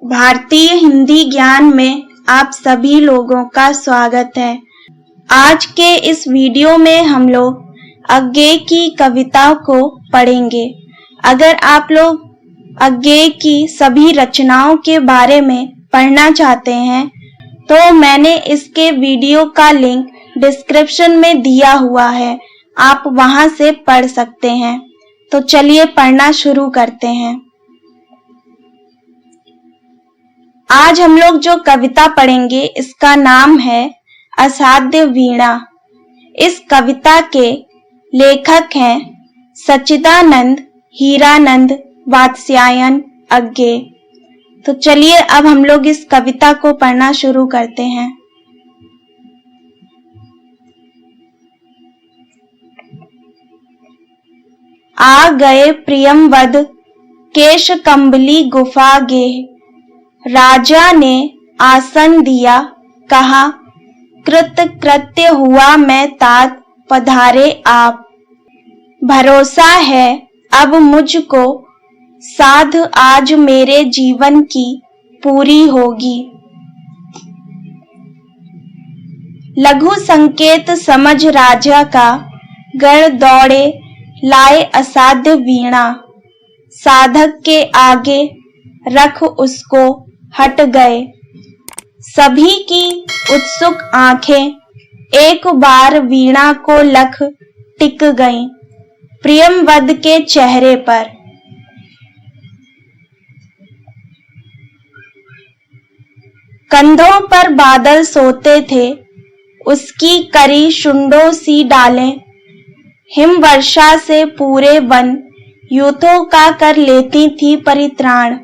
भारतीय हिंदी ज्ञान में आप सभी लोगों का स्वागत है। आज के इस वीडियो में हम लोग अज्ञेय की कविता को पढ़ेंगे। अगर आप लोग अज्ञेय की सभी रचनाओं के बारे में पढ़ना चाहते हैं तो मैंने इसके वीडियो का लिंक डिस्क्रिप्शन में दिया हुआ है, आप वहां से पढ़ सकते हैं। तो चलिए पढ़ना शुरू करते हैं। आज हम लोग जो कविता पढ़ेंगे इसका नाम है असाध्य वीणा। इस कविता के लेखक हैं सच्चिदानंद हीरानंद वात्स्यायन अज्ञेय। तो चलिए अब हम लोग इस कविता को पढ़ना शुरू करते हैं। आ गए प्रियंवद केश कंबली गुफा गेह, राजा ने आसन दिया कहा कृत कृत्य हुआ मैं तात पधारे आप। भरोसा है अब मुझको साध आज मेरे जीवन की पूरी होगी। लघु संकेत समझ राजा का गण दौड़े लाए असाध्य वीणा। साधक के आगे रख उसको हट गए सभी की उत्सुक आंखें। एक बार वीणा को लख टिक गईं प्रियंवद के चेहरे पर। कंधों पर बादल सोते थे, उसकी करी शुंडों सी डालें हिम वर्षा से पूरे वन यूथों का कर लेती थी परित्राण।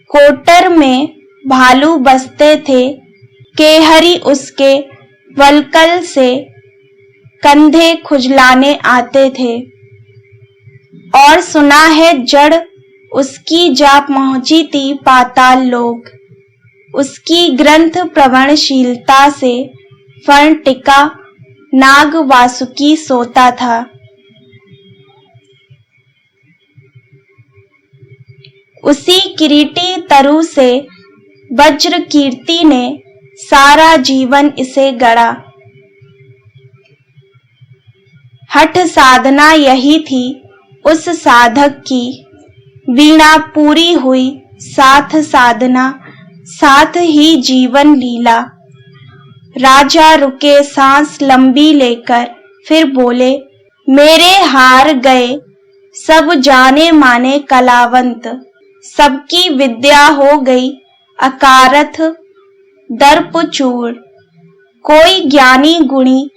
कोटर में भालू बसते थे, केहरी उसके वलकल से कंधे खुजलाने आते थे। और सुना है जड़ उसकी जा पहुंची थी पाताल लोक। उसकी ग्रंथ प्रवणशीलता से फण टिका नाग वासुकी सोता था। उसी किरीटी तरु से वज्र कीर्ति ने सारा जीवन इसे गढ़ा। हठ साधना यही थी उस साधक की, वीणा पूरी हुई साथ साधना साथ ही जीवन लीला। राजा रुके सांस लंबी लेकर फिर बोले मेरे हार गए सब जाने माने कलावंत। सबकी विद्या हो गई अकारथ दर्प चूर। कोई ज्ञानी गुणी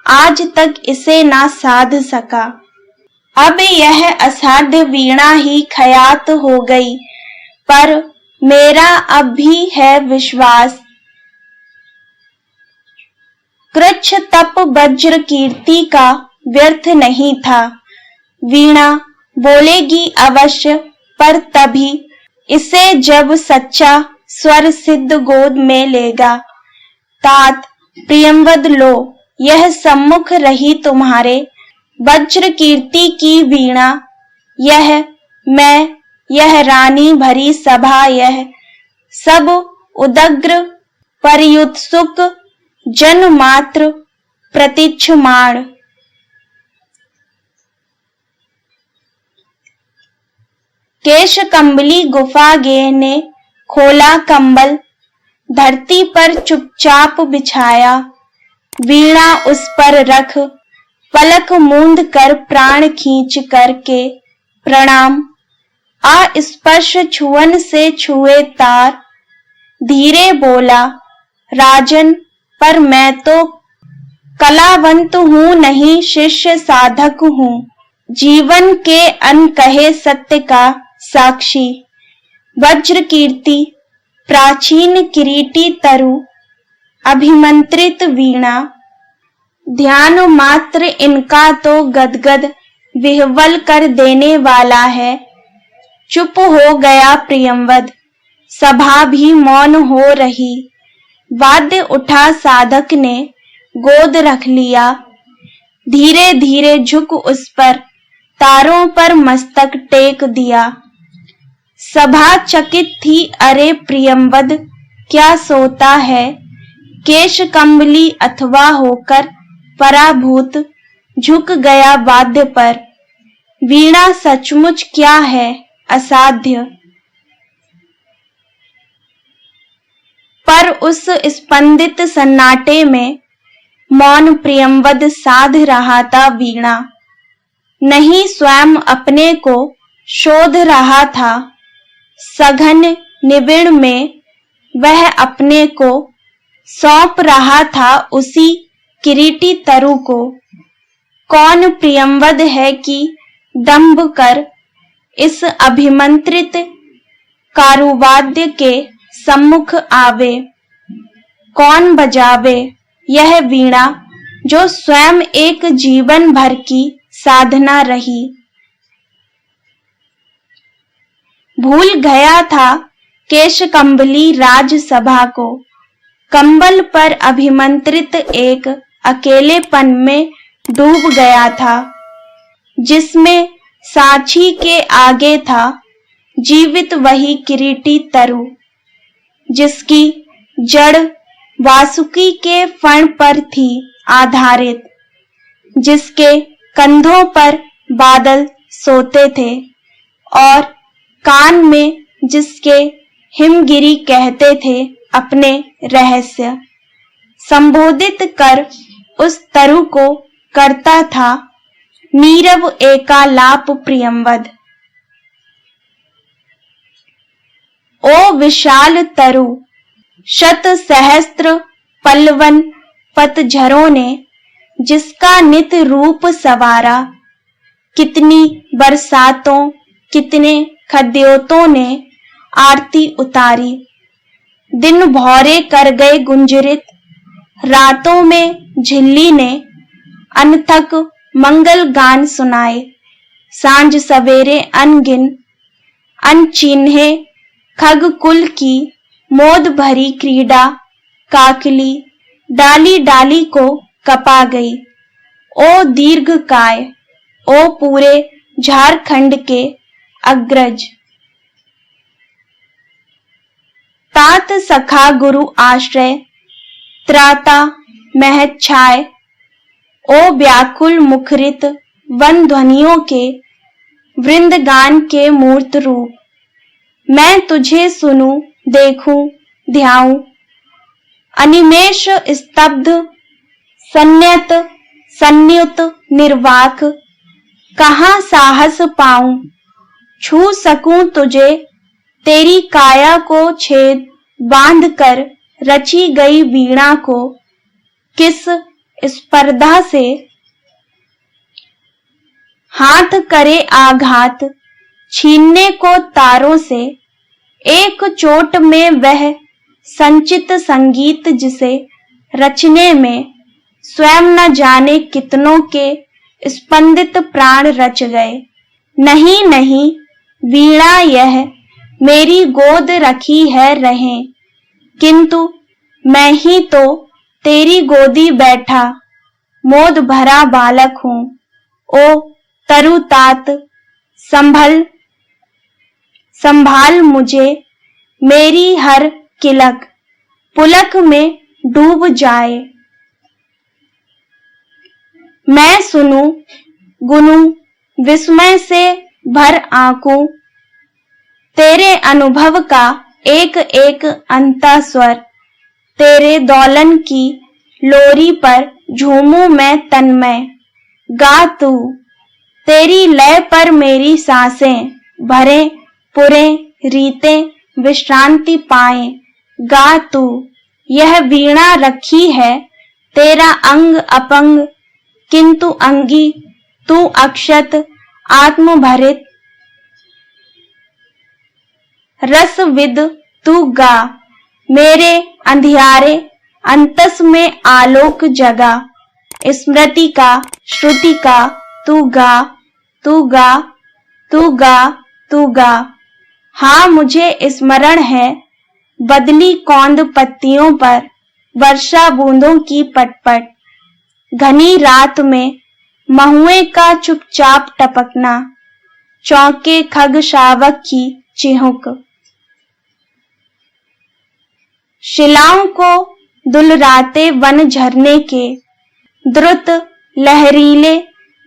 आज तक इसे ना साध सका। अब यह असाध्य वीणा ही खयात हो गई, पर मेरा अब भी है विश्वास। कृच्छ तप वज्र कीर्ति का व्यर्थ नहीं था। वीणा बोलेगी अवश्य, पर तभी इसे जब सच्चा स्वर सिद्ध गोद में लेगा। तात प्रियंवद लो यह सम्मुख रही तुम्हारे वज्र कीर्ति की वीणा। यह मैं यह रानी भरी सभा यह सब उदग्र पर्युत्सुक जन मात्र प्रतीक्षमाण। केश कंबली गुफा गेह ने खोला कंबल, धरती पर चुपचाप बिछाया। वीणा उस पर रख पलक मूंद कर प्राण खींच करके प्रणाम। अस्पर्श छुअन से छुए तार, धीरे बोला राजन पर मैं तो कलावंत हूँ नहीं शिष्य साधक हूँ। जीवन के अनकहे सत्य का साक्षी। वज्र कीर्ति प्राचीन किरीटी तरु अभिमंत्रित वीणा। ध्यान मात्र इनका तो गदगद विह्वल कर देने वाला है। चुप हो गया प्रियंवद, सभा भी मौन हो रही। वाद्य उठा साधक ने गोद रख लिया। धीरे धीरे झुक उस पर तारों पर मस्तक टेक दिया। सभा चकित थी, अरे प्रियंवद क्या सोता है। केश कंबली अथवा होकर पराभूत झुक गया वाद्य पर। वीणा सचमुच क्या है असाध्य, पर उस स्पंदित सन्नाटे में मौन प्रियंवद साध रहा था वीणा। नहीं स्वयं अपने को शोध रहा था, सघन निबिड़ में वह अपने को सौंप रहा था उसी किरीटी तरु को। कौन प्रियंवद है कि दंभ कर इस अभिमंत्रित कारुवाद्य के सम्मुख आवे। कौन बजावे यह वीणा जो स्वयं एक जीवन भर की साधना रही। भूल गया था केशकंबली राजसभा को, कंबल पर अभिमंत्रित एक अकेलेपन में डूब गया था, जिसमें साक्षी के आगे था जीवित वही किरीटी तरु, जिसकी जड़ वासुकी के फण पर थी आधारित, जिसके कंधों पर बादल सोते थे और कान में जिसके हिमगिरी कहते थे अपने रहस्य। संबोधित कर उस तरु को करता था नीरव एकालाप प्रियंवद। ओ विशाल तरु, शत सहस्त्र पल्लवन पतझरों ने जिसका नित रूप सवारा। कितनी बरसातों कितने खद्योतों ने आरती उतारी। दिन भौरे कर गए गुंजरित, रातों में झिल्ली ने अनथक मंगल गान सुनाए। सांझ सवेरे अनगिन अनचिन्हे खग कुल की मोद भरी क्रीड़ा काकली डाली डाली को कपा गई। ओ दीर्घकाय, ओ पूरे झारखंड के अग्रज, तात सखा गुरु आश्रय त्राता महत छाय। ओ व्याकुल मुखरित वन ध्वनियों के वृंदगान के मूर्त रूप। मैं तुझे सुनूं देखूं ध्याऊं, अनिमेष स्तब्ध संयत संयुत निर्वाक। कहाँ साहस पाऊं छू सकूं तुझे, तेरी काया को छेद बांध कर रची गई वीणा को किस स्पर्धा से हाथ करे आघात। छीनने को तारों से एक चोट में वह संचित संगीत, जिसे रचने में स्वयं न जाने कितनों के स्पंदित प्राण रच गए। नहीं नहीं वीणा यह मेरी गोद रखी है रहे, किंतु मैं ही तो तेरी गोदी बैठा मोद भरा बालक हूँ। ओ तरुतात संभाल मुझे, मेरी हर किलक पुलक में डूब जाए। मैं सुनूं गुनूं विस्मय से भर आंकूं, तेरे अनुभव का एक एक अंता स्वर। तेरे दौलन की लोरी पर झूमूं मैं तन्मय। गा तू, तेरी लय पर मेरी सांसें भरे पुरे रीतें विश्रांति पाएं। गा तू, यह वीणा रखी है तेरा अंग अपंग, किंतु अंगी तू अक्षत आत्म भरित। रसविद तू गा, मेरे अंधियारे अंतस में आलोक जगा। स्मृति का श्रुति का तू गा, तू गा, तू गा, तू गा। हाँ मुझे स्मरण है बदली कौंद पत्तियों पर वर्षा बूंदों की पटपट। घनी रात में महुए का चुपचाप टपकना, चौके खग शावक की चिहुक। शिलाओं को दुलराते वन झरने के, द्रुत लहरीले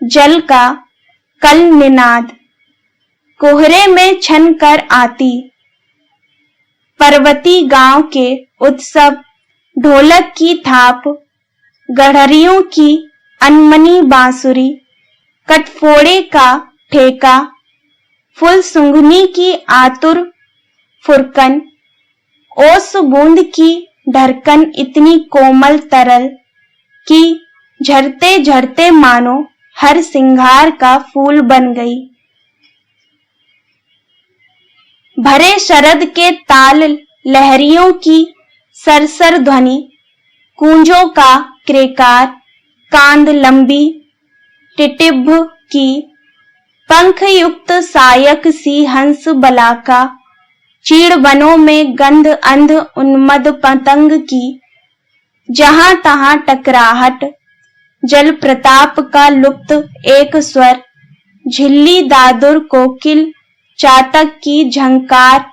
जल का कल निनाद, कोहरे में छन कर आती पर्वती गांव के उत्सव, ढोलक की थाप, गड़हरियों की अनमनी बांसुरी, कटफोड़े का ठेका, फुल सुंघनी की आतुर फुरकन, ओस बूंद की ढरकन इतनी कोमल तरल कि झरते झरते मानो हर सिंगार का फूल बन गई। भरे शरद के ताल लहरियों की सरसर ध्वनि, कूंजों का क्रेकार, कांद लंबी टिटिभ की, पंख युक्त सायक सी हंस बलाका, चीड़ वनों में गंध अंध उन्मद पतंग की, जहां तहां टकराहट, जल प्रताप का लुप्त एक स्वर, झिल्ली दादुर कोकिल चातक की झंकार,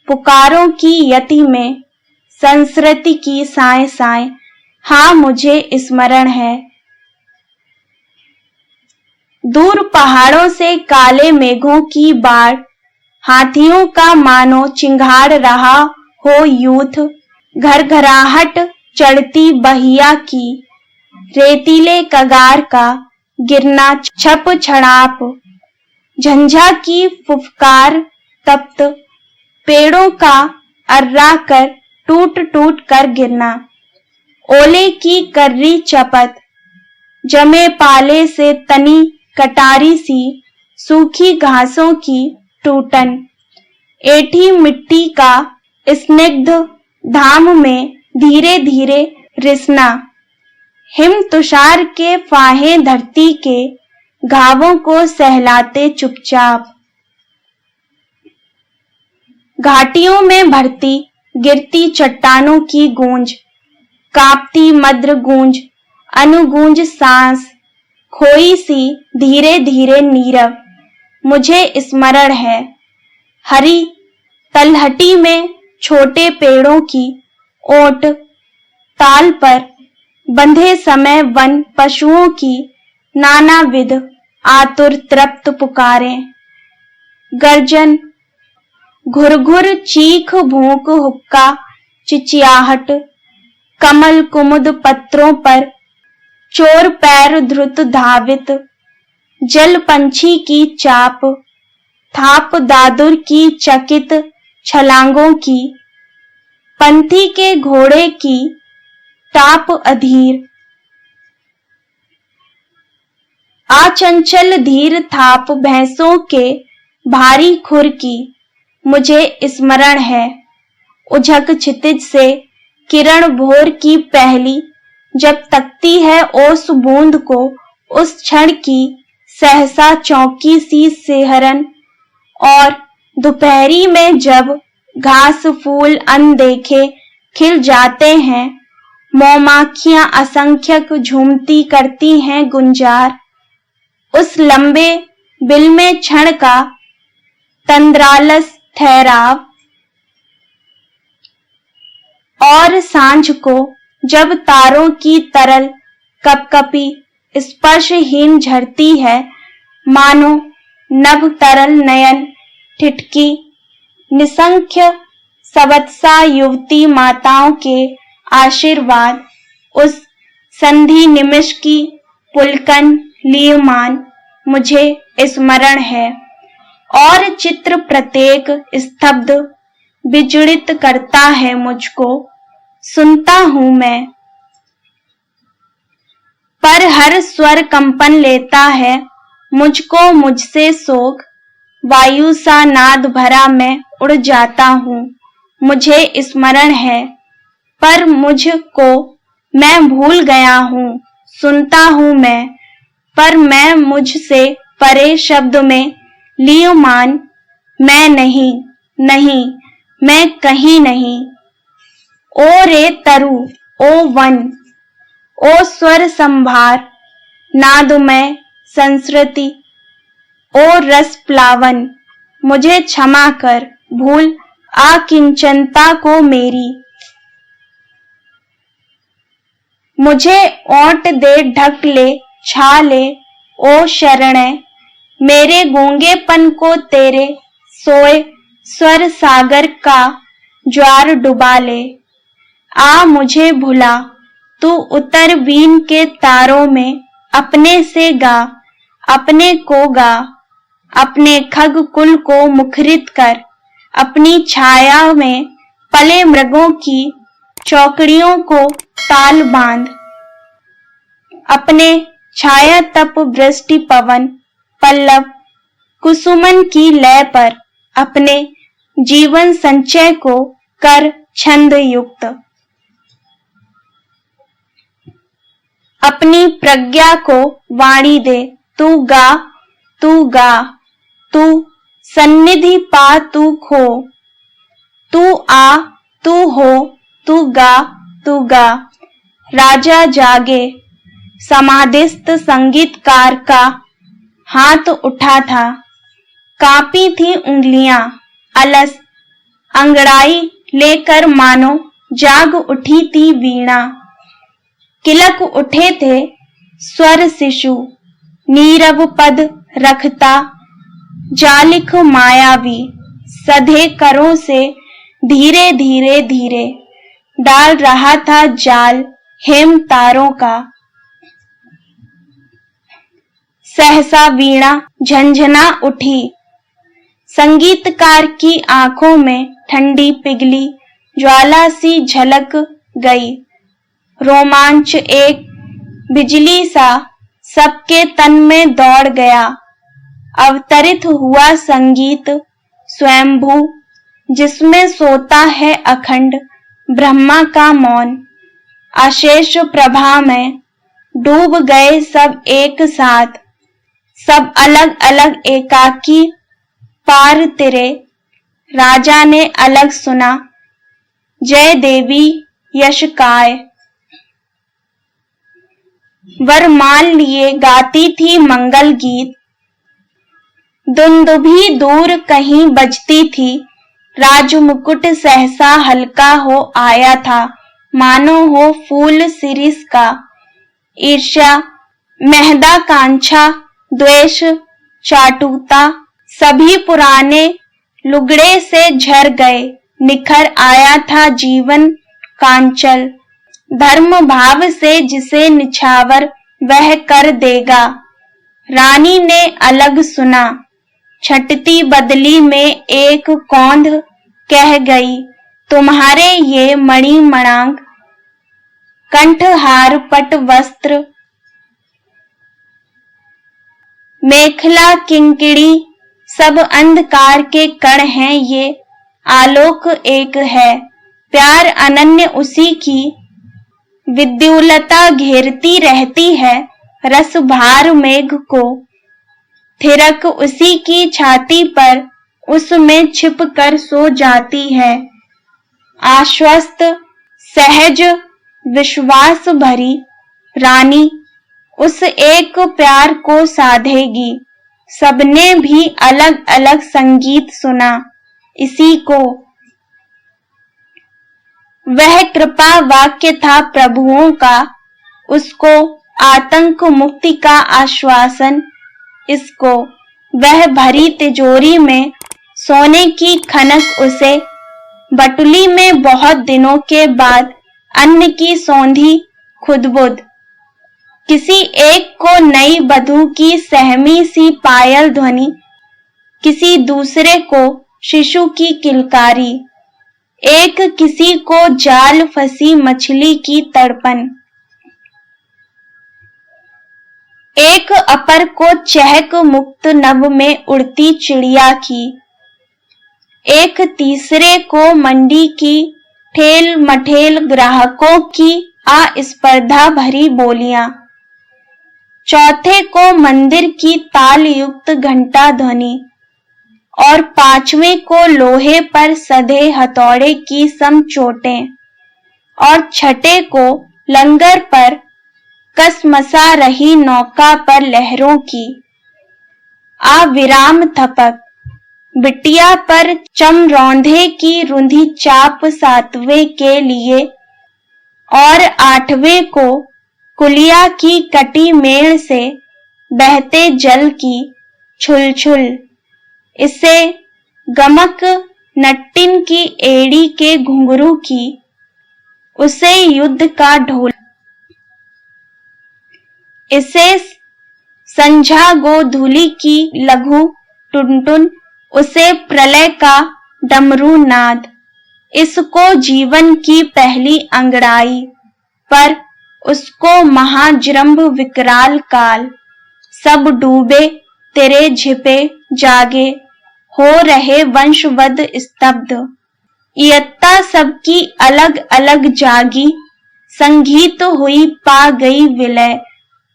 पुकारों की यति में संस्कृति की साए साए, हाँ मुझे स्मरण है। दूर पहाड़ों से काले मेघों की बाढ़, हाथियों का मानो चिंगाड़ रहा हो यूथ, घरघराहट चढ़ती बहिया की, रेतीले कगार का गिरना छप छड़ाप, झंझा की फुफकार तप्त, पेड़ों का अर्रा कर टूट टूट कर गिरना, ओले की कर्री चपत, जमे पाले से तनी कटारी सी सूखी घासों की टूटन, ऐठी मिट्टी का स्निग्ध धाम में धीरे धीरे रिसना, हिम तुषार के फाहे धरती के घावों को सहलाते चुपचाप, घाटियों में भरती गिरती चट्टानों की गूंज, कांपती मद्र गूंज, अनुगूंज सांस, खोई सी धीरे धीरे नीरव, मुझे स्मरण है। हरी तलहटी में छोटे पेड़ों की ओट, ताल पर बंधे समय वन पशुओं की नानाविध आतुर तृप्त पुकारें, गर्जन, घुरघुर, चीख, भूख, हुक्का, चिचियाहट, कमल कुमुद पत्रों पर चोर पैर धृत धावित, जल पंछी की चाप, थाप दादुर की चकित छलांगों की, पंथी के घोड़े की टाप अधीर, आचंचल धीर थाप भैंसों के भारी खुर की, मुझे स्मरण है। उझक क्षितिज से किरण भोर की पहली जब तकती है ओस बूंद को, उस क्षण की सहसा चौकी सी सिहरन, और दोपहरी में जब घास फूल अनदेखे खिल जाते हैं, मौमाखियां असंख्यक झूमती करती हैं गुंजार, उस लंबे बिल में क्षण का तंद्रालस ठहराव, और सांझ को जब तारों की तरल कपकपी स्पर्शहीन झरती है, मानो नभ तरल नयन ठिठकी, निसंख्य सवत्सा युवती माताओं के आशीर्वाद, उस संधि निमिष की पुलकन लीयमान, मुझे स्मरण है। और चित्र प्रत्येक स्तब्ध विजड़ित करता है मुझको, सुनता हूं मैं, पर हर स्वर कंपन लेता है मुझको मुझसे सोख, वायु सा नाद भरा मैं उड़ जाता हूं, मुझे स्मरण है, पर मुझको मैं भूल गया हूं, सुनता हूं मैं, पर मैं मुझसे परे शब्द में लीयमान, मैं नहीं, नहीं, मैं कहीं नहीं। ओ रे तरु, ओ वन, ओ स्वर संभार, नादमय संस्कृति, ओ रस प्लावन, मुझे क्षमा कर, भूल आकिंचनता को मेरी। मुझे ओंट दे ढक ले छा ले ओ शरणे, मेरे गूंगेपन को तेरे सोए स्वर सागर का ज्वार डुबा ले। आ मुझे भुला तू उतर वीण के तारों में, अपने से गा अपने को गा, अपने खग कुल को मुखरित कर, अपनी छाया में पले मृगों की चौकड़ियों को ताल बांध। अपने छाया तप वृष्टि पवन पल्लव कुसुमन की लय पर, अपने जीवन संचय को कर छंद युक्त। अपनी प्रज्ञा को वाणी दे, तू गा तू गा, तू सन्निधि पा तू खो, तू आ तू हो, तू गा। राजा जागे समाधिस्थ संगीतकार का हाथ उठा था, कांपी थी उंगलियां अलस अंगड़ाई लेकर मानो जाग उठी थी वीणा। किलक उठे थे स्वर शिशु नीरव पद रखता, जालिख मायावी सधे करों से धीरे धीरे धीरे डाल रहा था जाल हेम तारों का। सहसा वीणा झंझना उठी, संगीतकार की आंखों में ठंडी पिघली ज्वाला सी झलक गई। रोमांच एक बिजली सा सबके तन में दौड़ गया। अवतरित हुआ संगीत स्वयंभू, जिसमें सोता है अखंड ब्रह्मा का मौन। अशेष प्रभा में डूब गए सब एक साथ, सब अलग अलग एकाकी पार तेरे। राजा ने अलग सुना जय देवी यशकाय, वरमाल लिए गाती थी मंगल गीत। दुंदुभी दूर कहीं बजती थी, राजमुकुट सहसा हल्का हो आया था, मानो हो फूल सिरिस का। ईर्ष्या महदाकांक्षा द्वेष चाटुता सभी पुराने लुगड़े से झर गए। निखर आया था जीवन कांचल, धर्म भाव से जिसे निछावर वह कर देगा। रानी ने अलग सुना, छटती बदली में एक कौंध कह गई, तुम्हारे ये मणि मणांक कंठहार पट वस्त्र मेखला किंकिणी सब अंधकार के कण हैं, ये आलोक एक है। प्यार अनन्य उसी की विद्युलता घेरती रहती है, रस भार मेघ को थिरक उसी की छाती पर उसमें छिप कर सो जाती है। आश्वस्त सहज विश्वास भरी रानी उस एक प्यार को साधेगी। सबने भी अलग अलग संगीत सुना इसी को। वह कृपा वाक्य था प्रभुओं का, उसको आतंक मुक्ति का आश्वासन इसको। वह भरी तिजोरी में सोने की खनक उसे, बटुली में बहुत दिनों के बाद अन्न की सौंधी खुदबुद। किसी एक को नई बधू की सहमी सी पायल ध्वनि, किसी दूसरे को शिशु की किलकारी, एक किसी को जाल फंसी मछली की तड़पन, एक अपर को चहक मुक्त नभ में उड़ती चिड़िया की, एक तीसरे को मंडी की ठेल मठेल ग्राहकों की अस्पर्धा भरी बोलियां, चौथे को मंदिर की ताल युक्त घंटा ध्वनि और पांचवें को लोहे पर सधे हथौड़े की सम चोटें और छठे को लंगर पर कसमसा रही नौका पर लहरों की अविराम थपक। बिटिया पर चमरौंधे की रुंधी चाप 7वें के लिए और 8वें को कुलिया की कटी मेड़ से बहते जल की छुलछुल। इसे गमक नट्टिन की एड़ी के घुंघरू की, उसे युद्ध का ढोल। इसे संझा गोधूली की लघु टुनटुन, उसे प्रलय का डमरू नाद। इसको जीवन की पहली अंगड़ाई, पर उसको महाजृंभ विकराल काल। सब डूबे तेरे झिपे जागे, हो रहे वंशवद स्तब्ध। इयत्ता सबकी अलग अलग जागी, संगीत हुई पा गई विलय।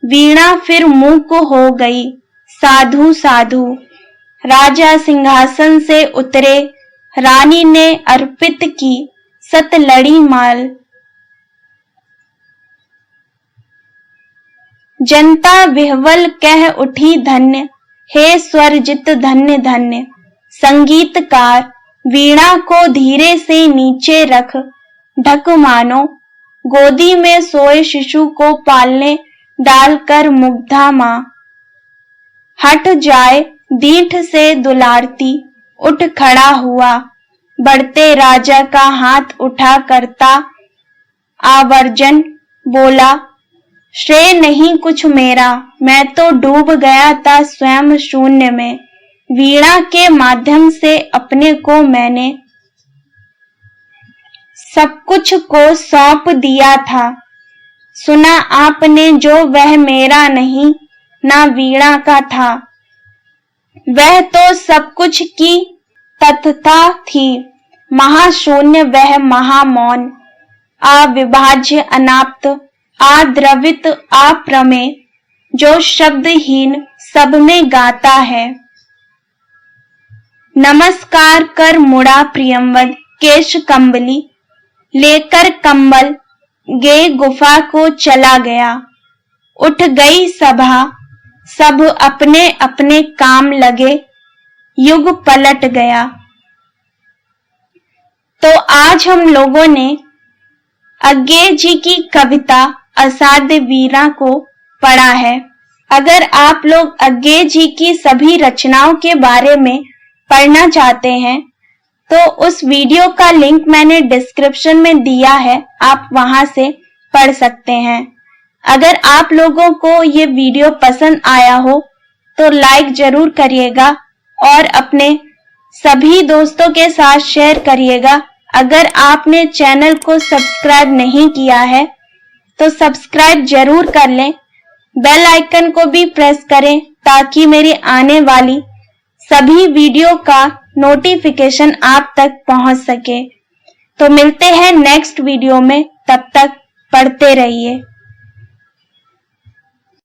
वीणा फिर मूक हो गई, साधु साधु। राजा सिंहासन से उतरे, रानी ने अर्पित की सतलड़ी माल। जनता विह्वल कह उठी धन्य, हे स्वरजित धन्य धन्य। संगीतकार वीणा को धीरे से नीचे रख ढक, मानो गोदी में सोए शिशु को पालने डालकर मुग्धा माँ। हट जाए दीठ से दुलारती, उठ खड़ा हुआ, बढ़ते राजा का हाथ उठा करता आवर्जन। बोला, श्रेय नहीं कुछ मेरा, मैं तो डूब गया था स्वयं शून्य में। वीणा के माध्यम से अपने को मैंने सब कुछ को सौंप दिया था। सुना आपने जो वह मेरा नहीं, ना वीणा का था। वह तो सब कुछ की तथता थी, महाशून्य वह महामौन। अविभाज्य अनाप्त आद्रवित अप्रमेय, जो शब्दहीन सब में गाता है। नमस्कार कर मुड़ा प्रियंवद केश कंबली, लेकर कंबल गे गुफा को चला गया। उठ गई सभा, सब अपने अपने काम लगे, युग पलट गया। तो आज हम लोगों ने अज्ञे जी की कविता असाध्य वीणा को पढ़ा है। अगर आप लोग अज्ञे जी की सभी रचनाओं के बारे में पढ़ना चाहते हैं तो उस वीडियो का लिंक मैंने डिस्क्रिप्शन में दिया है, आप वहां से पढ़ सकते हैं। अगर आप लोगों को ये वीडियो पसंद आया हो तो लाइक जरूर करिएगा और अपने सभी दोस्तों के साथ शेयर करिएगा। अगर आपने चैनल को सब्सक्राइब नहीं किया है तो सब्सक्राइब जरूर कर लें, बेल आइकन को भी प्रेस करें ताकि मेरी आने वाली सभी वीडियो का नोटिफिकेशन आप तक पहुंच सके। तो मिलते हैं नेक्स्ट वीडियो में, तब तक पढ़ते रहिए।